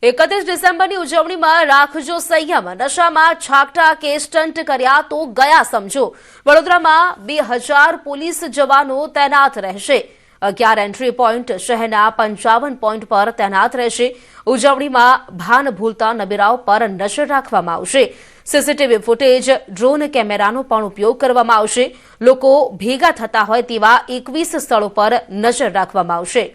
31 ડિસેમ્બરની ઉજવણીમાં રાખજો સંયમ, નશામાં છાકટા કે સ્ટન્ટ કર્યા તો ગયા સમજો। વડોદરામાં 2000 પોલીસ જવાનો તૈનાત રહેશે। 11 એન્ટ્રી પોઈન્ટ શહેરના 55 પોઈન્ટ પર તૈનાત રહેશે। ઉજવણીમાં ભાન ભૂલતા નબીરાઓ પર નજર રાખવામાં આવશે। સીસીટીવી ફૂટેજ, ડ્રોન કેમેરાનો પણ ઉપયોગ કરવામાં આવશે। લોકો ભેગા થતા હોય તેવા 21 સ્થળો પર નજર રાખવામાં આવશે।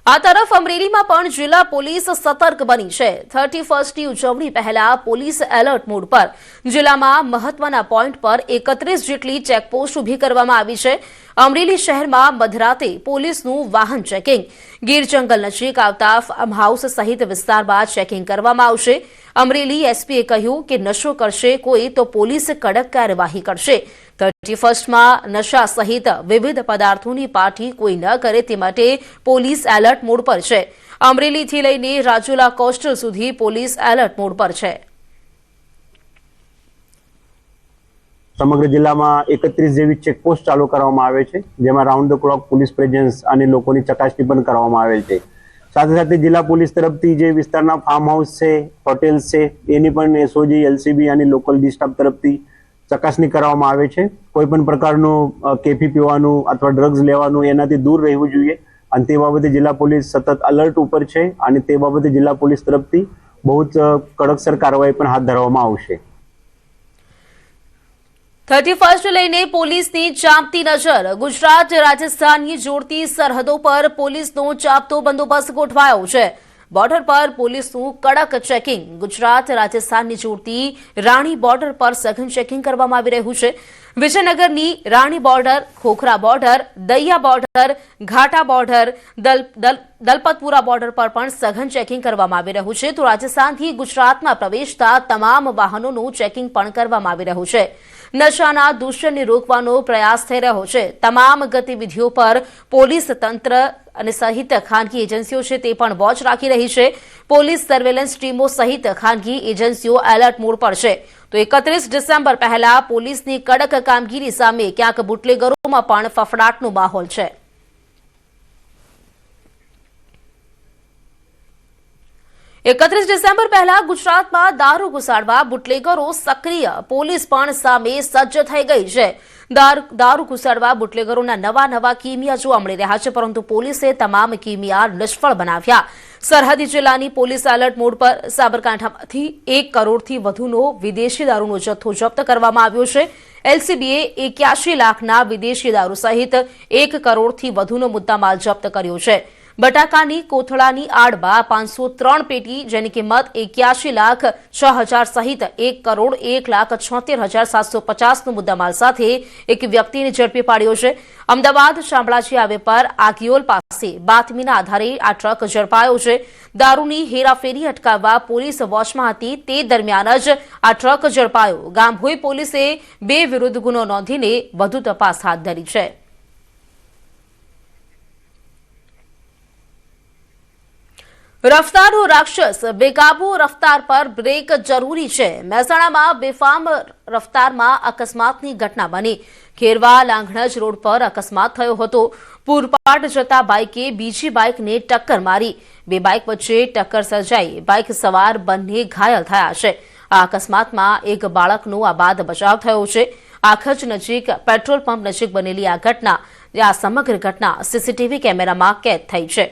આ તરફ અમરેલીમાં પણ જિલ્લા પોલીસ સતર્ક બની છે। 31ની ઉજવણી પહેલા પોલીસ એલર્ટ મોડ પર જિલ્લામાં મહત્વના પોઈન્ટ પર 31 જેટલી ચેકપોસ્ટ ઊભી કરવામાં આવી છે। અમરેલી શહેરમાં મધરાતે પોલીસનું વાહન ચેકિંગ, ગીર જંગલ નજીક આવતા ફાર્મ હાઉસ સહિત વિસ્તારમાં ચેકિંગ કરવામાં આવશે। અમરેલી એસપીએ કહ્યું કે નશો કરશે કોઈ તો પોલીસ કડક કાર્યવાહી કરશે। 31માં નશા સહિત વિવિધ પદાર્થોની પાર્ટી કોઈ ન કરે તે માટે પોલીસ એલર્ટ મોડ પર છે। અમરેલીથી લઈને રાજુલા કોસ્ટલ સુધી પોલીસ એલર્ટ મોડ પર છે। સમગ્ર જિલ્લામાં 31 જેવી ચેકપોસ્ટ ચાલુ કરવામાં આવે છે, જેમાં round the clock police presence અને લોકોની ચકાસણી પણ કરવામાં આવેલ છે। સાથે સાથે જિલ્લા પોલીસ તરફથી જે વિસ્તારના ફાર્મ હાઉસ છે, હોટેલ્સ છે, એની પણ એસઓજી, એલસીબી અને લોકલ ડી સ્ટાફ તરફથી ચકાસણી કરવામાં આવે છે। કોઈ પણ પ્રકારનું કેફી પીવાનું અથવા ડ્રગ્સ લેવાનું એનાથી દૂર રહેવું જોઈએ અને તે બાબતે જિલ્લા પોલીસ સતત અલર્ટ ઉપર છે અને તે બાબતે જિલ્લા પોલીસ તરફથી બહુ જ કડકસર કાર્યવાહી પણ હાથ ધરવામાં આવશે। 31 લઈને પોલીસની ચાંપતી નજર। ગુજરાત રાજસ્થાનની જોડતી સરહદો પર પોલીસનો ચાંપતો બંદોબસ્ત ગોઠવાયો છે। બોર્ડર પર પોલીસનું કડક ચેકિંગ। ગુજરાત રાજસ્થાનની જોડતી રાણી બોર્ડર પર સઘન ચેકિંગ કરવામાં આવી રહ્યું છે। વિજયનગરની Rani border, Khokhra border, Daiya border, Ghata border, Dalpatpura border પર પણ સઘન ચેકિંગ કરવામાં આવી રહ્યું છે। તો રાજસ્થાનથી ગુજરાતમાં પ્રવેશતા તમામ વાહનોનું ચેકિંગ પણ કરવામાં આવી રહ્યું છે। નશાના દૂષણને રોકવાનો પ્રયાસ થઈ રહ્યો છે। તમામ ગતિવિધિઓ પર પોલીસ તંત્ર અને સહિત ખાનગી એજન્સીઓ છે તે પણ વોચ રાખી રહી છે। પોલીસ સર્વેલન્સ ટીમો સહિત ખાનગી એજન્સીઓ એલર્ટ મોડ પર છે। તો 31 ડિસેમ્બર પહેલા પોલીસની કડક કામગીરી સામે ક્યાંક બુટલેગરોમાં પણ ફફડાટનો માહોલ છે। એકત્રીસ ડિસેમ્બર પહેલા ગુજરાતમાં દારૂ ઘુસાડવા બુટલેગરો સક્રિય, પોલીસ પણ સામે સજ્જ થઈ ગઈ છે। દારૂ ઘુસાડવા બુટલેગરોના નવા કિમિયા જોવા મળી રહ્યા છે, પરંતુ પોલીસે તમામ કિમિયા નિષ્ફળ બનાવ્યા। સરહદી જિલ્લાની પોલીસ એલર્ટ મોડ પર સાબરકાંઠામાંથી 1 કરોડથી વધુનો વિદેશી દારૂનો જથ્થો જપ્ત કરવામાં આવ્યો છે। એલસીબીએ 81 લાખના વિદેશી દારૂ સહિત 1 કરોડથી વધુનો મુદ્દામાલ જપ્ત કર્યો છે। બટાકાની કોથળાની આડમાં 503 પેટી, જેની કિંમત 81 લાખ 6 હજાર સહિત 1 કરોડ 1,76,750નો મુદ્દામાલ સાથે એક વ્યક્તિને ઝડપી પાડ્યો છે। અમદાવાદ શામળાજી હાઈવે પર આગિયોલ પાસે બાતમીના આધારે આ ટ્રક ઝડપાયો છે। દારૂની હેરાફેરી અટકાવવા પોલીસ વોચમાં હતી, તે દરમિયાન જ આ ટ્રક ઝડપાયો। ગામભોઈ પોલીસે 2 વિરુદ્ધ ગુનો નોંધીને વધુ તપાસ હાથ ધરી છે। રફતારનો રાક્ષસ, બેકાબુ રફતાર પર બ્રેક જરૂરી છે। મહેસાણામાં બેફામ રફતારમાં અકસ્માતની ઘટના બની। ખેરવા લાંઘણજ રોડ પર અકસ્માત થયો હતો। પૂરપાટ જતા બાઇકે બીજી બાઇકને ટક્કર મારી। 2 બાઇક વચ્ચે ટક્કર સર્જાઈ, બાઇક સવાર બંને ઘાયલ થયા છે। આ અકસ્માતમાં એક બાળકનો આબાદ બચાવ થયો છે। આખજ નજીક પેટ્રોલ પંપ નજીક બનેલી આ સમગ્ર ઘટના સીસીટીવી કેમેરામાં કેદ થઈ છે।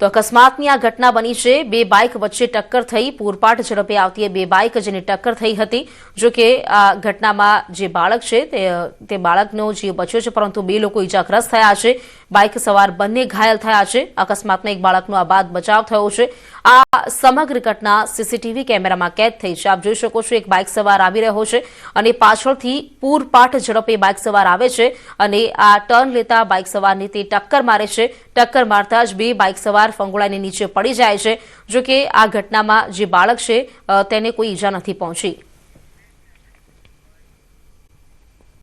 તો અકસ્માતની આ ઘટના બની છે। 2 બાઇક વચ્ચે ટક્કર થઈ। પૂરપાટ ઝડપે આવતી 2 બાઇક જેની ટક્કર થઈ હતી। જો કે આ ઘટનામાં જે બાળક છે તે બાળકનો જીવ બચ્યો છે, પરંતુ 2 લોકો ઇજાગ્રસ્ત થયા છે। બાઇક સવાર બંને ઘાયલ થયા છે। અકસ્માતમાં એક બાળકનો આબાદ બચાવ થયો છે। આ સમગ્ર ઘટના સીસીટીવી કેમેરામાં કેદ થઈ છે। આપ જોઈ શકો છો, એક બાઇક સવાર આવી રહ્યો છે અને પાછળથી પૂરપાટ ઝડપે બાઇક સવાર આવે છે અને આ ટર્ન લેતા બાઇક સવારને તે ટક્કર મારે છે। ટક્કર મારતા જ 2 બાઇક સવાર ફંગોળાઈને નીચે પડી જાય છે। જો કે આ ઘટનામાં જે બાળક છે તેને કોઈ ઈજા નથી પહોંચી।